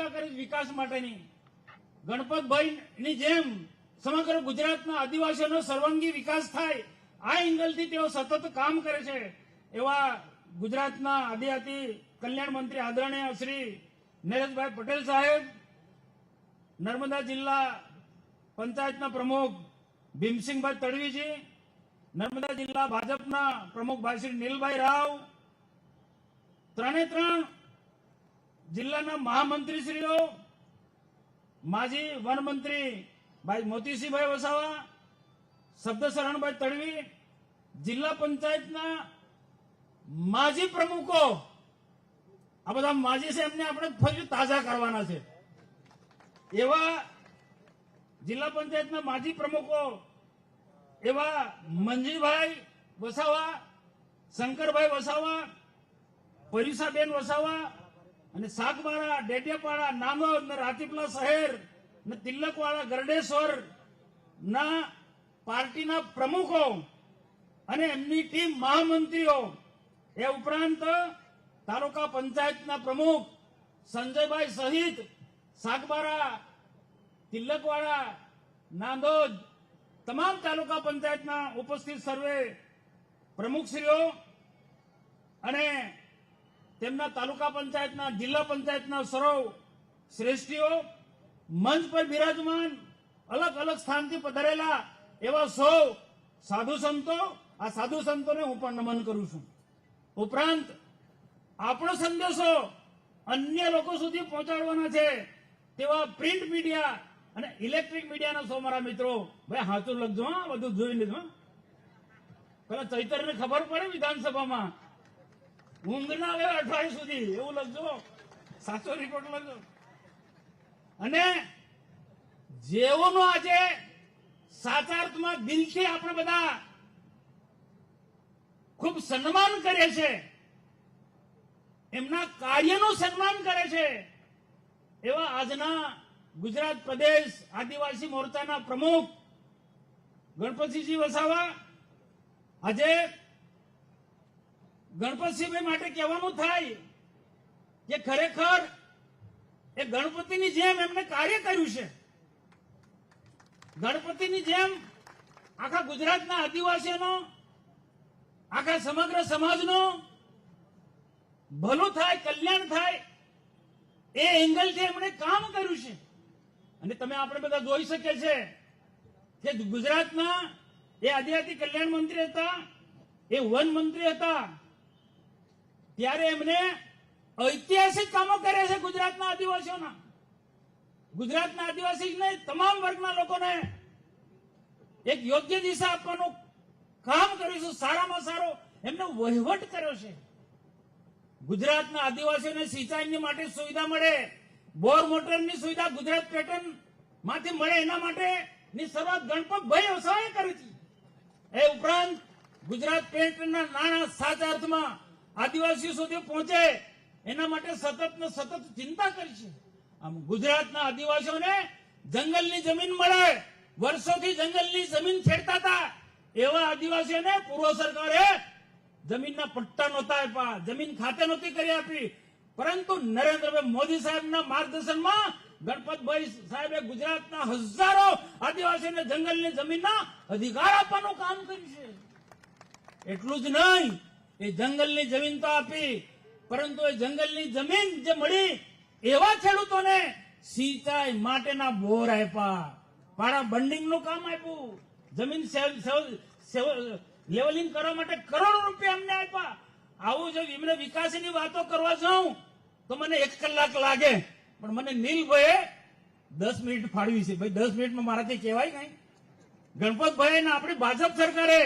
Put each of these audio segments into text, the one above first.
ચિંતા કરી વિકાસ માટેની. ગણપતભાઈની જેમ સમગ્ર ગુજરાતના આદિવાસીઓનો સર્વાંગી વિકાસ થાય આ એંગલથી તેઓ સતત કામ કરે છે. એવા ગુજરાતના આદિજાતિ કલ્યાણ મંત્રી આદરણીય શ્રી નરેશભાઈ પટેલ સાહેબ, નર્મદા જિલ્લા પંચાયતના પ્રમુખ ભીમસિંહભાઈ તડવીજી, નર્મદા જિલ્લા ભાજપના પ્રમુખ ભાઈ શ્રી નીલભાઈ રાવ, ત્રણે ત્રણ જિલ્લાના મહામંત્રીશ્રીઓ, માજી વનમંત્રી ભાઈ મોતીસિંહભાઈ વસાવા, શબ્દશરણભાઈ તડવી, જિલ્લા પંચાયતના માજી પ્રમુખો, આ બધા માજી છે એમને આપણે ફરી તાજા કરવાના છે. એવા જિલ્લા પંચાયતના માજી પ્રમુખો એવા મંજીભાઈ વસાવા, શંકરભાઈ વસાવા, પરીસાબેન વસાવા અને સાગબારા, ડેડિયાપાડા, નામોદ, રાતીપલા શહેર ને તિલકવાડા, ગરડેશ્વર ના પાર્ટીના પ્રમુખો અને એમની ટીમ મહામંત્રીઓ, એ ઉપરાંત તાલુકા પંચાયતના પ્રમુખ સંજયભાઈ સહિત સાગબારા, તિલકવાડા, નાંદોદ તમામ તાલુકા પંચાયતના ઉપસ્થિત સર્વે પ્રમુખશ્રીઓ અને તેમના તાલુકા પંચાયતના, જિલ્લા પંચાયતના સર્વ શ્રેષ્ઠીઓ, મંચ પર બિરાજમાન અલગ અલગ સ્થાનથી પધારેલા એવા સૌ સાધુ સંતો, આ સાધુ સંતોને હું પણ નમન કરું છું. ઉપરાંત આપણો સંદેશો અન્ય લોકો સુધી પહોંચાડવાના છે તેવા પ્રિન્ટ મીડિયા અને ઇલેક્ટ્રિક મીડિયાના સૌ મારા મિત્રો, ભાઈ હાચું લખજો, હા બધું જોઈ લીધું. પેલા ચૈતરને ખબર પડે વિધાનસભામાં ઊંઘ ના આવે અઠવાડિયે સુધી, એવું લખજો, સાચો રિપોર્ટ લખજો. અને જેઓનો આજે સાચા અર્થમાં દિલથી આપણે બધા ખૂબ સન્માન કરે છે, એમના કાર્યનું સન્માન કરે છે, એવા આજના ગુજરાત પ્રદેશ આદિવાસી મોરચાના પ્રમુખ ગણપતસિંહજી વસાવા. આજે ગણપતસિંહભાઈ માટે કહેવાનું થાય કે ખરેખર એ ગણપતિની જેમ એમને કાર્ય કર્યું છે. ગણપતિની જેમ આખા ગુજરાતના આદિવાસીઓનો, આખા સમગ્ર સમાજનો ભલું થાય, કલ્યાણ થાય એ એંગલથી એમણે કામ કર્યું છે. અને તમે આપણે બધા જોઈ શકીએ છીએ કે ગુજરાતના એ આદિજાતિ કલ્યાણ મંત્રી હતા, એ વન મંત્રી હતા, ત્યારે એમને ઐતિહાસિક કામો કર્યા છે ગુજરાતના આદિવાસીઓના. ગુજરાતના આદિવાસીને તમામ વર્ગના લોકોને એક યોગ્ય દિશા આપવાનું કામ કર્યું છે. સારામાં સારો એમને વહીવટ કર્યો છે. ગુજરાતના આદિવાસીઓને સિંચાઈની માટે સુવિધા મળે, બોર મોટરની સુવિધા ગુજરાત પેટર્ન માંથી મળે, એના માટેની શરૂઆત ગણપતભાઈ વસાવાએ કરી હતી. એ ઉપરાંત ગુજરાત પેટર્નના નાણાં સાચા અર્થમાં આદિવાસીઓ સુધી પહોંચે એના માટે સતત ને સતત ચિંતા કરી છે. આમ ગુજરાતના આદિવાસીઓને જંગલની જમીન મળે, વર્ષોથી જંગલની જમીન છેડતા હતા એવા આદિવાસીઓને પૂર્વ સરકારે જમીનના પટ્ટા નહોતા આપ્યા, જમીન ખાતે નહોતી કરી આપી, પરંતુ નરેન્દ્રભાઈ મોદી સાહેબના માર્ગદર્શનમાં ગણપતભાઈ સાહેબે ગુજરાતના હજારો આદિવાસીઓને જંગલની જમીનના અધિકાર આપવાનું કામ કર્યું છે. એટલું જ નહીં, એ જંગલની જમીન તો આપી, પરંતુ એ જંગલની જમીન જે મળી એવા ખેડૂતોને સિંચાઈ માટેના બોર આપ્યા, પાડા બંડિંગનું કામ આપ્યું, જમીન લેવલિંગ કરવા માટે કરોડો રૂપિયા અમને આપ્યા. આવું જો એમને વિકાસની વાતો કરવા જાઉં તો મને 1 કલાક લાગે, પણ મને નીલભાઈએ 10 મિનિટ ફાળવી છે. ભાઈ 10 મિનિટમાં મારાથી કહેવાય કઈ? ગણપતભાઈ ના આપણી ભાજપ સરકારે,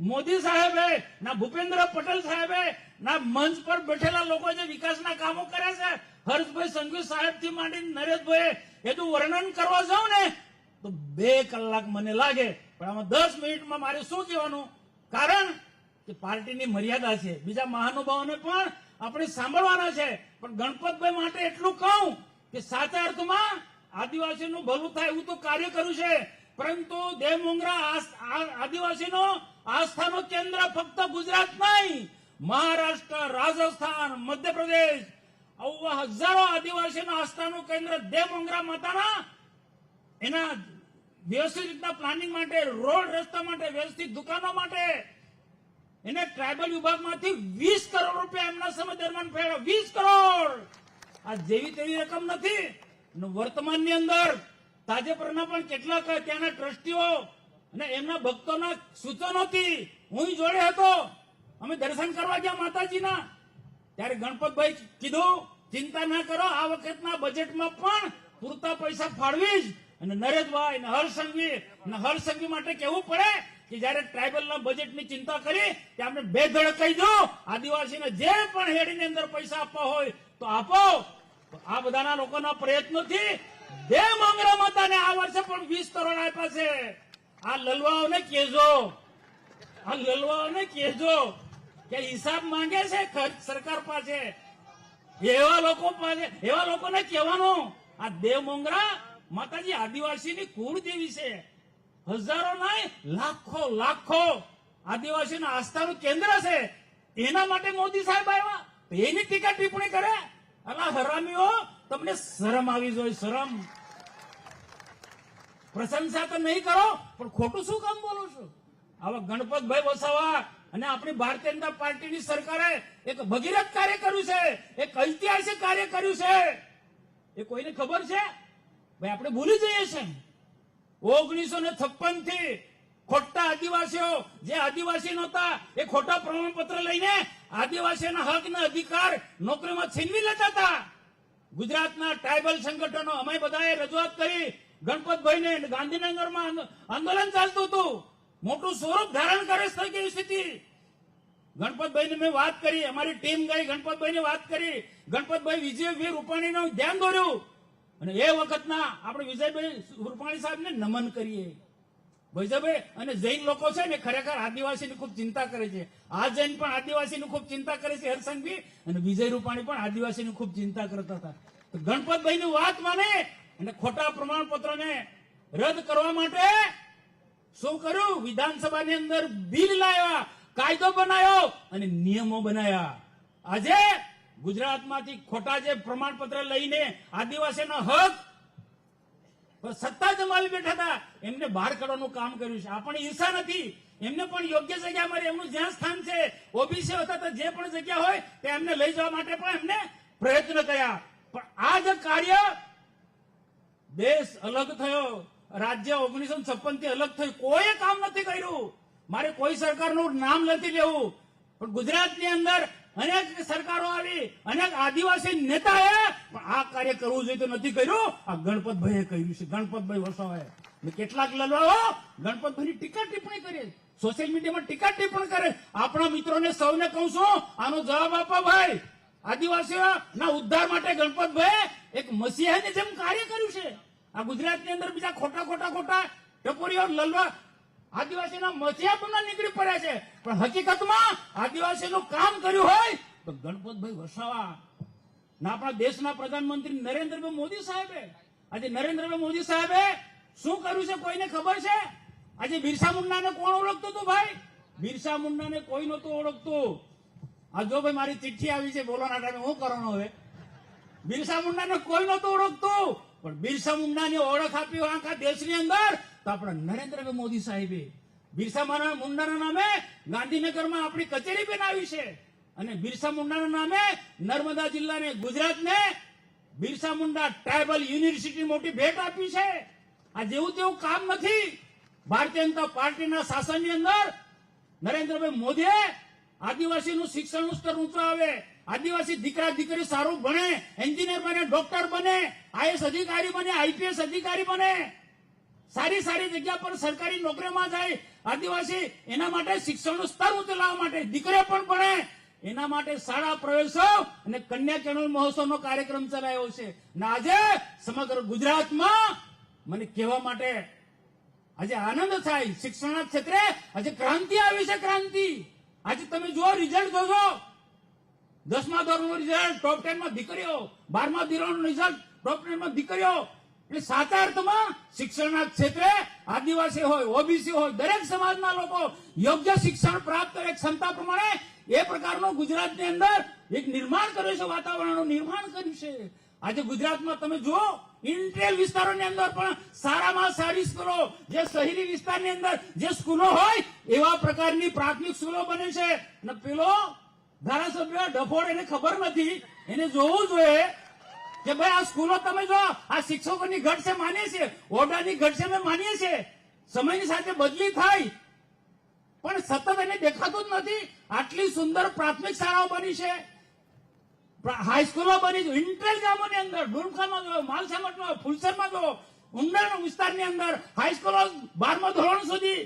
મોદી સાહેબે ના ભૂપેન્દ્ર પટેલ સાહેબે ના મંચ પર બેઠેલા લોકો જે વિકાસના કામો કર્યા છે, હર્ષભાઈ સંઘવી સાહેબ થી માંડીને નરેશભાઈ, એ જો વર્ણન કરવા જાઉં ને તો 2 કલાક મને લાગે. પણ આમાં 10 મિનિટમાં મારે શું કહેવાનું? કારણ કે પાર્ટીની મર્યાદા છે. બીજા મહાનુભાવોને પણ આપણે સાંભળવાના છે, પણ ગણપતભાઈ માટે એટલું કહું કે સાચા અર્થમાં આદિવાસીનું ભલું થાય એવું તો કાર્ય કર્યું છે, પરંતુ દેવમોંગરા આદિવાસીનો આસ્થાનું કેન્દ્ર ફક્ત ગુજરાત નહીં, મહારાષ્ટ્ર, રાજસ્થાન, મધ્યપ્રદેશ આવા હજારો આદિવાસીના આસ્થાનું કેન્દ્ર દેવમંગરા માતાના એના વ્યવસ્થિત રીતના પ્લાનિંગ માટે, રોડ રસ્તા માટે, વ્યવસ્થિત દુકાનો માટે એને ટ્રાયબલ વિભાગમાંથી 20 કરોડ રૂપિયા એમના સમય દરમિયાન ફાળવ્યા. 20 કરોડ આ જેવી તેવી રકમ નથી. અને વર્તમાનની અંદર તાજેતરના પણ કેટલાક ત્યાંના ટ્રસ્ટીઓ અને એમના ભક્તોના સૂચનોથી હું જોડે હતો. અમે દર્શન કરવા ગયા માતાજીના, ત્યારે ગણપતભાઈ કીધું ચિંતા ના કરો, આ વખતના બજેટમાં પણ પૂરતા પૈસા ફાળવીશ. અને નરેશભાઈ અને હર્ષસંઘવી માટે કહેવું પડે કે જયારે ટ્રાયબલના બજેટની ચિંતા કરી ત્યાં આપણે બે ધડક કહી દો, આદિવાસીને જે પણ હેડીની અંદર પૈસા આપવા હોય તો આપો. આ બધાના લોકોના પ્રયત્નોથી દેવમંગરા માતાને આ વર્ષે પણ 20 કરોડ આપ્યા છે. આ લલવાઓને કહેજો કે હિસાબ માંગે છે ખર્ચ સરકાર પાસે. એવા લોકોને કહેવાનું આ દેવમંગરા માતાજી આદિવાસીની કુળદેવી છે. હજારો નહીં લાખો આદિવાસીના આસ્થાનું કેન્દ્ર છે. એના માટે મોદી સાહેબ આવ્યા, એની ટીકા ટિપ્પણી કરે. અલા હરામીઓ, તમને શરમ આવી જોઈએ, શરમ. પ્રશંસા તો નહીં કરો પણ ખોટું શું કામ બોલો છો? આવા ગણપતભાઈ વસાવા અને આપણી ભારતીય જનતા પાર્ટીની સરકારે એક ભગીરથ કાર્ય કર્યું છે, એક ઐતિહાસિક કાર્ય કર્યું છે. એ કોઈને ખબર છે? ભાઈ આપણે ભૂલી જઈએ છીએ. 1956 થી ખોટા આદિવાસીઓ જે આદિવાસી નહોતા એ ખોટા પ્રમાણપત્ર લઈને આદિવાસીના હક અને અધિકાર નોકરીમાં છીનવી લેતા હતા. ગુજરાતના ટ્રાયબલ સંગઠનો અમે બધાએ રજૂઆત કરી. ગણપતભાઈને ગાંધીનગરમાં આંદોલન ચાલતું હતું, મોટું સ્વરૂપ ધારણ કરે થઈ ગઈ સ્થિતિ. ગણપતભાઈને મેં વાત કરી, અમારી ટીમ ગઈ, ગણપતભાઈને વાત કરી. ગણપતભાઈ વિજયભાઈ રૂપાણીનું ધ્યાન દોર્યું અને એ વખતના આપણે વિજયભાઈ રૂપાણી સાહેબને નમન કરીએ. વિજયભાઈ અને જૈન લોકો છે ને ખરેખર આદિવાસીની ખૂબ ચિંતા કરે છે. આ જૈન પણ આદિવાસીની ખૂબ ચિંતા કરે છે, હરસંઘવી અને વિજય રૂપાણી પણ આદિવાસીની ખૂબ ચિંતા કરતા હતા. તો ગણપતભાઈની વાત માને અને ખોટા પ્રમાણપત્રોને રદ કરવા માટે શું કર્યું? વિધાનસભાની અંદર બિલ લાવ્યા, કાયદો બનાવ્યો અને નિયમો બનાવ્યા. આજે ગુજરાતમાંથી ખોટા જે પ્રમાણપત્ર લઈને આદિવાસીના હક સત્તા જમાવી બેઠા હતા એમને બહાર કાઢવાનું કામ કર્યું છે. આપણે ઈર્ષા નથી, એમને પણ યોગ્ય જગ્યા મળે, એમનું જ્યાં સ્થાન છે ઓબીસી હતા તો જે પણ જગ્યા હોય તે એમને લઈ જવા માટે પણ એમને પ્રયત્ન કર્યા. પણ આ જે કાર્ય દેશ અલગ થયો, રાજ્ય 1956 થી અલગ થયું, કોઈ કામ નથી કર્યું. મારે કોઈ સરકારનું નામ નથી લેવું પણ ગુજરાતની અંદર અનેક સરકારો આવી, અનેક આદિવાસી નેતાએ પણ આ કાર્ય કરવું જોઈએ તો નથી કર્યું. આ ગણપતભાઈએ કર્યું છે, ગણપતભાઈ વસાવાએ. કેટલાક લલવાઓ ગણપતભાઈની ટીકા ટિપ્પણી કરી, સોશિયલ મીડિયામાં ટીકા ટિપ્પણી કરે. આપણા મિત્રોને સૌને કહું છું, આનો જવાબ આપો ભાઈ. આદિવાસીઓના ઉદ્ધાર માટે ગણપતભાઈએ એક મસીહાની જેમ કાર્ય કર્યું છે. આ ગુજરાતની અંદર બીજા ખોટા ટપોરીઓ લલવા આદિવાસીના મસીહા પણ નીકળી પડ્યા છે, પણ હકીકતમાં આદિવાસીનું કામ કર્યું હોય તો ગણપતભાઈ વસાવા ના આપણા દેશના પ્રધાનમંત્રી નરેન્દ્રભાઈ મોદી સાહેબે. આજે નરેન્દ્રભાઈ મોદી સાહેબે શું કર્યું છે કોઈને ખબર છે? આજે બિરસા મુંડાને કોણ ઓળખતું હતું ભાઈ? બિરસા મુંડાને કોઈ નહોતું ઓળખતું. આ જો ભાઈ મારી ચિઠ્ઠી આવી છે બોલવાના ટાઈમે, હું કરવાનો હવે? બિરસા મુંડાને કોઈ નહોતું ઓળખતું પણ બિરસા મુંડાની ઓળખ આપી આખા દેશની અંદર તો આપણા નરેન્દ્રભાઈ મોદી સાહેબે. બિરસા મુંડાના નામે ગાંધીનગરમાં આપણી કચેરી બનાવી છે અને બિરસા મુંડાના નામે નર્મદા જિલ્લાને, ગુજરાતને બિરસા મુંડા ટ્રાયબલ યુનિવર્સિટી મોટી ભેટ આપી છે. આ જેવું તેવું કામ નથી. ભારતીય જનતા પાર્ટીના શાસનની અંદર નરેન્દ્રભાઈ મોદીએ આદિવાસીનું શિક્ષણનું સ્તર ઊંચું આવે, આદિવાસી દીકરા દીકરી સારું ભણે, એન્જિનિયર બને, ડોક્ટર બને, આઈએસ અધિકારી બને, આઈપીએસ અધિકારી બને, સારી જગ્યા પર સરકારી નોકરીમાં જાય આદિવાસી. એના માટે શિક્ષણનું સ્તર ઊંચું લાવવા માટે દીકરીઓ પણ ભણે, એના માટે શાળા પ્રવેશોત્સવ અને કન્યા કેળવણી મહોત્સવનો કાર્યક્રમ ચલાવ્યો છે. અને આજે સમગ્ર ગુજરાતમાં મને કહેવા માટે આજે આનંદ થાય, શિક્ષણના ક્ષેત્રે આજે ક્રાંતિ આવી છે, ક્રાંતિ. આજે તમે જુઓ, રિઝલ્ટ જોજો, 10મા ધોરણનું રિઝલ્ટ ટોપ 10 માં દીકરીઓ, 12મા ધોરણનું રિઝલ્ટ ટોપ 10 માં દીકરીઓ. એટલે સાચા અર્થમાં શિક્ષણના ક્ષેત્રે આદિવાસી હોય, ઓબીસી હોય, દરેક સમાજના લોકો યોગ્ય શિક્ષણ પ્રાપ્ત કરે ક્ષમતા પ્રમાણે એ પ્રકારનું ગુજરાતની અંદર એક નિર્માણ કર્યું છે, વાતાવરણનું નિર્માણ કર્યું છે. આજે ગુજરાતમાં તમે જુઓ, ઇન્ટેલ વિસ્તારોની અંદર પણ સારામાં સારી સ્કૂલો, જે શહેરી વિસ્તારની અંદર જે સ્કૂલો હોય એવા પ્રકારની પ્રાથમિક સ્કૂલો બને છે. અને પેલો ધારાસભ્ય ડફોડ, એને ખબર નથી, એને જોવું જોઈએ કે ભાઈ આ સ્કૂલો તમે જો, આ શિક્ષકોની ઘટ છે માનીએ છીએ, ઓરડાની ઘટ છે અમે માનીએ છીએ, સમયની સાથે બદલી થાય, પણ સતત એને દેખાતું જ નથી. આટલી સુંદર પ્રાથમિક શાળાઓ બની છે, હાઈસ્કૂલો બની છે, ઇન્ટેલ ગામોની અંદર, ડુમખામાં જો, માલસામટમાં, ફુલસરમાં જો, ઉંડાણ વિસ્તારની અંદર હાઈસ્કૂલો 12મા ધોરણ સુધી,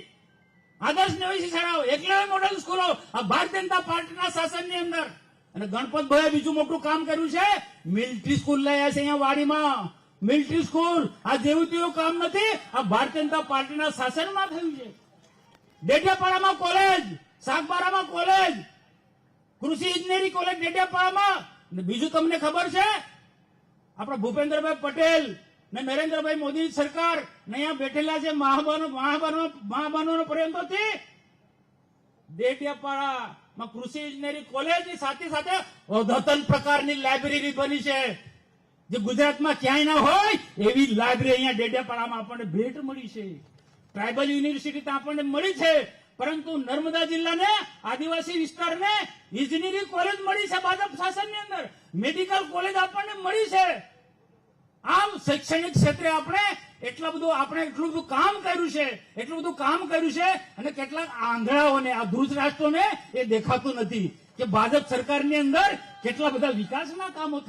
આદર્શ નિવાસી શાળાઓ, એકલવ્ય મોડલ સ્કૂલો, આ ભારતીય જનતા પાર્ટીના શાસનની અંદર. અને ગણપતભાઈએ બીજું મોટું કામ કર્યું છે, મિલિટરી સ્કૂલ લઈ આવ્યા છે અહીંયા વાડીમાં. મિલિટરી સ્કૂલ આ જેવું તેવું કામ નથી, આ ભારતીય જનતા પાર્ટીના શાસનમાં થયું છે. ડેડિયાપાડામાં કોલેજ, સાગબારામાં કોલેજ, કૃષિ એન્જિનિયરિંગ કોલેજ ડેડિયાપાડામાં. અને બીજું તમને ખબર છે, આપણા ભૂપેન્દ્રભાઈ પટેલ ને નરેન્દ્રભાઈ મોદી સરકાર ને અહીંયા બેઠેલા છે મહાબનો પર્યંતોથી ડેડિયાપાડામાં કૃષિ એન્જિનિયરિંગ કોલેજની સાથે સાથે અદ્યતન પ્રકારની લાઇબ્રેરી બની છે, જે ગુજરાતમાં ક્યાંય ના હોય એવી લાઇબ્રેરી અહીંયા ડેડિયાપાડામાં આપણને ભેટ મળી છે. ટ્રાઇબલ યુનિવર્સિટી તો આપણને મળી છે, પરંતુ નર્મદા જિલ્લાને, આદિવાસી વિસ્તારને એન્જિનિયરિંગ કોલેજ મળી છે ભાજપ શાસનની અંદર, મેડિકલ કોલેજ આપણને મળી છે. આમ શૈક્ષણિક ક્ષેત્રે આપણે એટલું બધું કામ કર્યું છે, અને કેટલાક આંધળાઓને, આ ધૃતરાષ્ટ્રોને એ દેખાતું નથી કે ભાજપ સરકારની અંદર કેટલા બધા વિકાસના કામો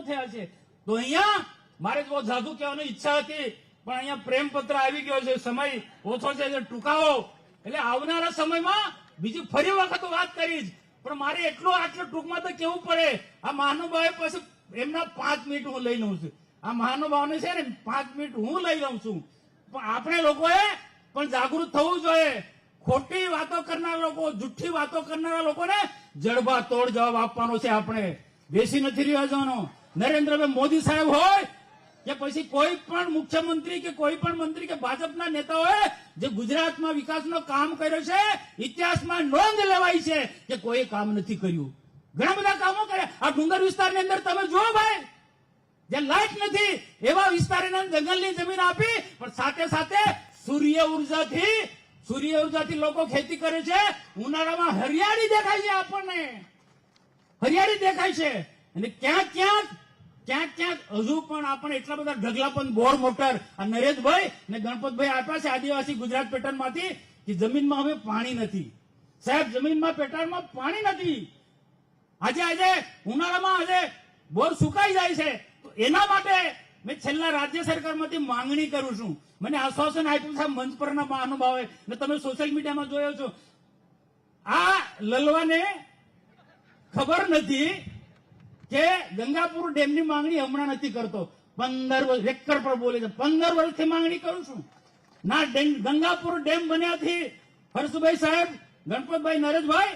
થયા છે. તો અહીંયા મારે બહુ જાદુ કહેવાની ઈચ્છા હતી, પણ અહીંયા પ્રેમપત્ર આવી ગયો છે, સમય ઓછો છે, ટૂંકાવો. એટલે આવનારા સમયમાં બીજી ફરી વખત વાત કરીશ, પણ મારે આટલું ટૂંકમાં તો કેવું પડે. આ મહાનુભાવ પાસે એમના 5 મિનિટ હું લઈ લઉં છું. આ મહાનુભાવને છે ને 5 મિનિટ હું લઈ લઉં છું. પણ આપણે લોકોએ પણ જાગૃત થવું જોઈએ. ખોટી વાતો કરનારા લોકો, જુઠ્ઠી વાતો કરનારા લોકોને જડબા તોડ જવાબ આપવાનો છે. આપણે બેસી નથી રહ્યા જવાનો. નરેન્દ્રભાઈ મોદી સાહેબ હોય કે પછી કોઈ પણ મુખ્યમંત્રી કે કોઈ પણ મંત્રી કે ભાજપના નેતાઓએ જે ગુજરાતમાં વિકાસનો કામ કર્યો છે, ઇતિહાસમાં નોંધ લેવાય છે કે કોઈ કામ નથી કર્યું. ઘણા બધા કામો કર્યા. આ ડુંગર વિસ્તારની અંદર તમે જુઓ ભાઈ, જ્યાં લાઇટ નથી એવા વિસ્તારની જંગલની જમીન આપી, પણ સાથે સાથે સૂર્ય ઉર્જાથી લોકો ખેતી કરે છે. ઉનાળામાં હરિયાળી દેખાય છે, આપણને હરિયાળી દેખાય છે. અને ક્યાંક હજુ પણ આપણે એટલા બધા ઢગલા પણ બોર મોટર આ નરેશભાઈ ને ગણપતભાઈ આપ્યા છે આદિવાસી ગુજરાત પેટર્નમાંથી કે જમીનમાં હવે પાણી નથી. સાહેબ, જમીનમાં પેટર્નમાં પાણી નથી. આજે ઉનાળામાં બોર સુકાઈ જાય છે. તો એના માટે મેં છેલ્લા રાજ્ય સરકારમાંથી માંગણી કરું છું. મને આશ્વાસન આપ્યું છે મંચ પરના મહાનુભાવે, ને તમે સોશિયલ મીડિયામાં જોયો છો. આ લલવાને ખબર નથી કે ગંગાપુર ડેમની માંગણી હમણાં નથી કરતો. 15 વર્ષ રેકર પર બોલે છે, 15 વર્ષથી માંગણી કરું છું. ના ગંગાપુર ડેમ બન્યાથી હર્ષભાઈ સાહેબ, ગણપતભાઈ, નરેશભાઈ,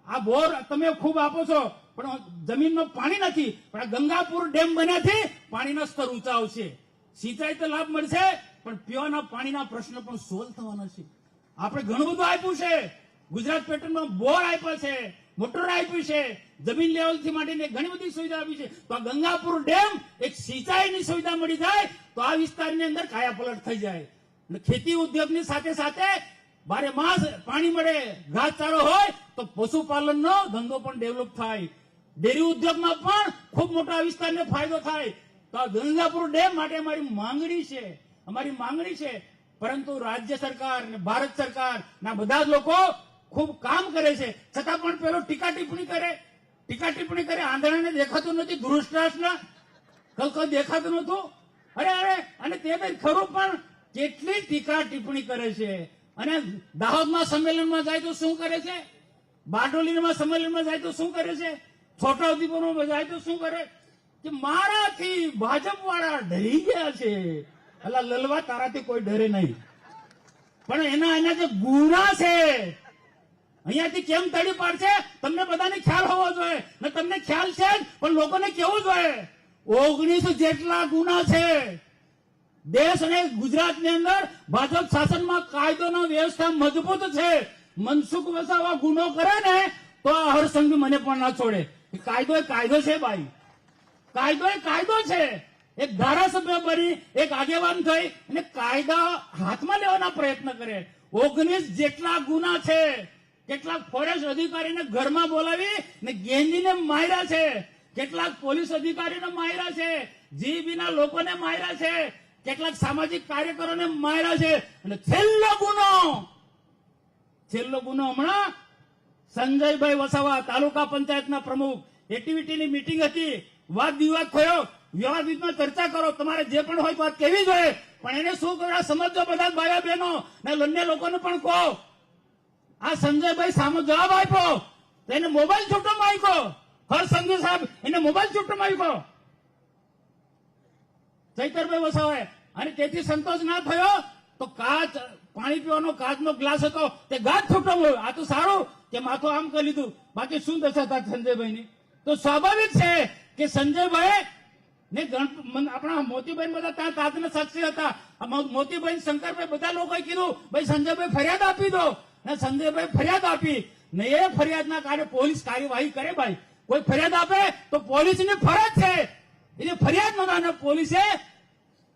આ બોર તમે ખૂબ આપો છો, પણ જમીનમાં પાણી નથી. પણ આ ગંગાપુર ડેમ બન્યાથી પાણીના સ્તર ઊંચા આવશે, સિંચાઈ તો લાભ મળશે, પણ પીવાના પાણીના પ્રશ્ન પણ સોલ્વ થવાના છે. આપણે ઘણું બધું આપ્યું છે. ગુજરાત પેટર્નમાં બોર આપ્યા છે, મોટર આપ્યું છે, જમીન લેવલથી માંડીને ઘણી બધી સુવિધા આપી છે. તો આ ગંગાપુર ડેમ એક સિંચાઈની સુવિધા મળી જાય તો આ વિસ્તારની અંદર કાયાપલટ થઈ જાય. અને ખેતી ઉદ્યોગની સાથે સાથે 12 માસ પાણી મળે, ઘાસચારો હોય તો પશુપાલનનો ધંધો પણ ડેવલપ થાય. ડેરી ઉદ્યોગમાં પણ ખૂબ મોટા વિસ્તારને ફાયદો થાય. તો આ ગંગાપુર ડેમ માટે અમારી માંગણી છે. પરંતુ રાજ્ય સરકાર અને ભારત સરકાર ના બધા જ લોકો ખૂબ કામ કરે છે, છતાં પણ પેલો ટીકા ટિપ્પણી કરે. આંધળાને દેખાતું નથી, ધૃતરાષ્ટ્રના કલકો દેખાતું નતું. અરે અને તે ખરું, પણ કેટલી ટીકા ટિપ્પણી કરે છે. અને દાહોદમાં સંમેલનમાં જાય તો શું કરે છે, બારડોલીમાં સંમેલનમાં જાય તો શું કરે છે, છોટાઉદેપુરમાં જાય તો શું કરે કે મારાથી ભાજપ વાળા ડરી ગયા છે. અલા લલવા, તારાથી કોઈ ડરે નહીં, પણ એના જે ગુના છે અહીંયાથી કેમ તડી પાડશે તમને બધાને ખ્યાલ હોવો જોઈએ. ને તમને ખ્યાલ છે જ, પણ લોકોને કેવું જોઈએ. 19 જેટલા ગુના છે દેશ અને ગુજરાતની અંદર. ભાજપ શાસનમાં કાયદોની વ્યવસ્થા મજબૂત છે. મનસુખ વસાવા ગુનો કરે ને તો આ હરસંઘવી મને પણ ના છોડે. કાયદો એ કાયદો છે ભાઈ, કાયદો એ કાયદો છે. એક ધારાસભ્ય બની એક આગેવાન થઈ અને કાયદા હાથમાં લેવાના પ્રયત્ન કરે. 19 જેટલા ગુના છે. કેટલાક ફોરેસ્ટ અધિકારીને ઘરમાં બોલાવી ને ગેંજીને માર્યા છે, કેટલાક પોલીસ અધિકારીને માર્યા છે, જીબીના લોકોને માર્યા છે, કેટલાક સામાજિક કાર્યકરોને માર્યા છે. અને છેલ્લો ગુનો હમણાં સંજયભાઈ વસાવા તાલુકા પંચાયતના પ્રમુખ, એક્ટિવિટીની મીટિંગ હતી, વાદ વિવાદ થયો, વિવાદમાં ચર્ચા કરો, તમારે જે પણ હોય વાત કેવી જોઈએ, પણ એને શું કરવા સમજો બધા ભાઈઓ બહેનો ને અન્ય લોકોને પણ કહો. આ સંજયભાઈ સામે જવાબ આપ્યો તો એને મોબાઈલ છૂટવામાં આપ્યો. હરસંઘવી સાહેબ એને મોબાઈલ છૂટવામાં આપ્યો ચૈતરભાઈ વસાવાએ. અને તેથી સંતોષ ના થયો તો પાણી પીવાનો કાચનો ગ્લાસ હતો તે ગાજ છૂટવામાં. આ તો સારું કે માથું આમ કરી લીધું, બાકી શું દશા હતા સંજયભાઈની. તો સ્વાભાવિક છે કે સંજયભાઈ ને આપણા મોતીભાઈ બધા ત્યાં તાજના સાક્ષી હતા. મોતીભાઈ શંકરભાઈ બધા લોકોએ કીધું ભાઈ સંજયભાઈ ફરિયાદ આપી દો, ને સંજયભાઈ ફરિયાદ આપી ને એ ફરિયાદના કારણે પોલીસ કાર્યવાહી કરે. ભાઈ કોઈ ફરિયાદ આપે તો પોલીસની ફરજ છે એટલે ફરિયાદ નોંધાને પોલીસે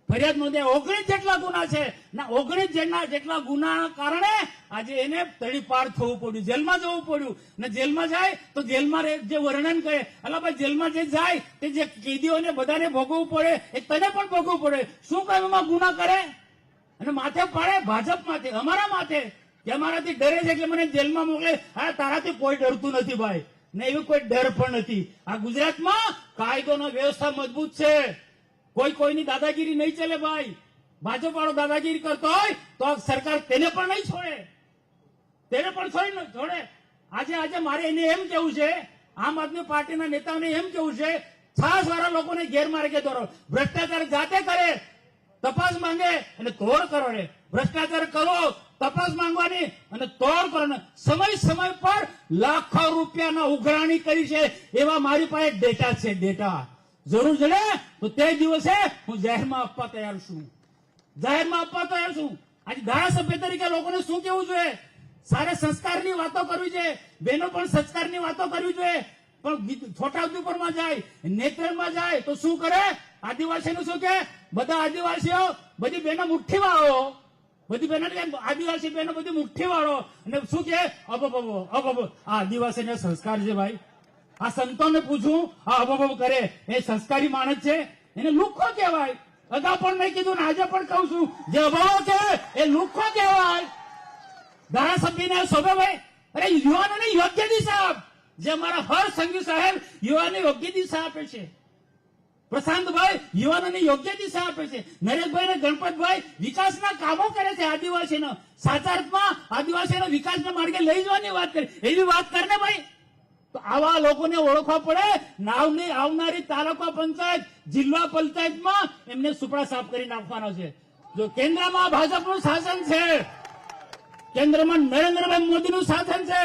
ફરિયાદ નોંધે. 19 જેટલા ગુના છે ના 19 જેટલા ગુનાના કારણે આજે એને તડીપાર થવું પડ્યું, જેલમાં જવું પડ્યું. ને જેલમાં જાય તો જેલમાં જે વર્ણન કરે, અલા ભાઈ જેલમાં જે જાય તે જે કેદીઓને બધાને ભોગવવું પડે એ તને પણ ભોગવવું પડે. શું કામ એમાં ગુના કરે અને માથે પાડે ભાજપ માથે, અમારા માથે કે અમારાથી ડરે છે કે મને જેલમાં મોકલે. હા, તારાથી કોઈ ડરતું નથી ભાઈ, ને એવું કોઈ ડર પણ નથી. આ ગુજરાતમાં કાયદોનો વ્યવસ્થા મજબૂત છે. કોઈની દાદાગીરી નહીં ચાલે ભાઈ. ભાજપ વાળો દાદાગીરી કરતો હોય તો સરકાર તેને પણ નહીં છોડે, તેને પણ છોડે. આજે મારે એને એમ કેવું છે, આમ આદમી પાર્ટીના નેતાઓને એમ કેવું છે, છાસ વાળા લોકોને ગેરમાર્ગે દોરો. ભ્રષ્ટાચાર જાતે કરે, તપાસ માંગે અને તોડ કરો. ભ્રષ્ટાચાર કરો, તપાસ માંગવાની અને તોડ કરો. સમય પર લાખો રૂપિયાના ઉઘરાણી કરી છે એવા મારી પાસે ડેટા છે. ડેટા જરૂર જડે તો તે દિવસે હું જાહેરમાં આપવા તૈયાર છું. આજે ધારાસભ્ય તરીકે લોકોને શું કેવું જોઈએ? સારા સંસ્કારની વાતો કરવી જોઈએ, બહેનો પણ સંસ્કારની વાતો કરવી જોઈએ. પણ છોટાઉદેપુરમાં જાય, નેત્રંગમાં જાય તો શું કરે? આદિવાસીનું શું કે બધા આદિવાસીઓ બધી બહેનો મુઠ્ઠી વાળો, બધી બહેનો આદિવાસી બહેનો બધી મુઠ્ઠી વાળો. અને શું કે આ આદિવાસીને સંસ્કાર છે ભાઈ. આ સંતોને પૂછું, આ અબબ કરે એ સંસ્કારી માણસ છે? એને લુખ્ખો કહેવાય. અગાઉ પણ મેં કીધું ને આજે પણ કહું છું, જે અભાવો છે એ લુખ્ખો કહેવાય. ધારાસભ્યને શોભે ભાઈ, અરે યુવાનોને યોગ્ય દિશા આપ. જે અમારા હરસંઘવી સાહેબ યુવાનોને યોગ્ય દિશા આપે છે, પ્રશાંતભાઈ યુવાનોને યોગ્ય દિશા આપે છે, નરેશભાઈ અને ગણપતભાઈ વિકાસના કામો કરે છે. આદિવાસીનો સાચા અર્થમાં આદિવાસીનો વિકાસના માર્ગે લઈ જવાની વાત કરે, એવી વાત કરને ભાઈ. તો આવા લોકોને ઓળખવા પડે. નાવની આવનારી તાલુકા પંચાયત, જિલ્લા પંચાયતમાં એમને સુપડા સાફ કરી નાખવાનો છે. જો કેન્દ્રમાં ભાજપનું શાસન છે, કેન્દ્રમાં નરેન્દ્રભાઈ મોદીનું શાસન છે,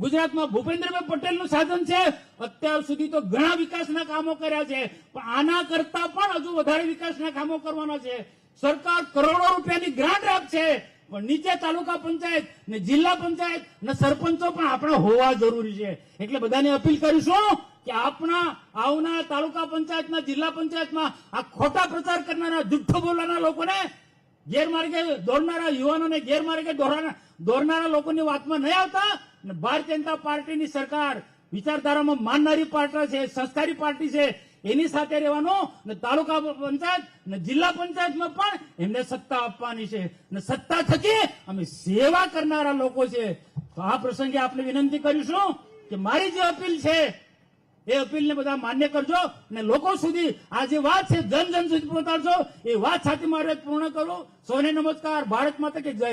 ગુજરાતમાં ભૂપેન્દ્રભાઈ પટેલનું શાસન છે. અત્યાર સુધી તો ઘણા વિકાસના કામો કર્યા છે, પણ આના કરતા પણ હજુ વધારે વિકાસના કામો કરવાના છે. સરકાર કરોડો રૂપિયાની ગ્રાન્ટ આપશે, પણ નીચે તાલુકા પંચાયત ને જિલ્લા પંચાયત ને સરપંચો પણ આપણે હોવા જરૂરી છે. એટલે બધાને અપીલ કરીશું કે આપણા આવનાર તાલુકા પંચાયતના, જિલ્લા પંચાયતમાં આ ખોટા પ્રચાર કરનારા, જુઠ્ઠું બોલનારા લોકોને, ગેરમાર્ગે દોરનારા યુવાનોને ગેરમાર્ગે દોરનારા લોકોની વાતમાં નહીં આવતા. અને ભારતીય જનતા પાર્ટીની સરકાર વિચારધારામાં માનનારી પાર્ટી છે, સંસ્કારી પાર્ટી છે, એની સાથે રહેવાનો. ને તાલુકા પંચાયત ને જિલ્લા પંચાયતમાં પણ એમને સત્તા આપવાની છે. અને સત્તા થકી અમે સેવા કરનારા લોકો છે. તો આ પ્રસંગે આપણે વિનંતી કરીશું કે મારી જે અપીલ છે એ અપીલને બધા માન્ય કરજો અને લોકો સુધી આ જે વાત છે જન સુધી પહોંચાડજો. એ વાત સાથે મારે પૂર્ણ કરું. સૌને નમસ્કાર. ભારત માતા કે જય.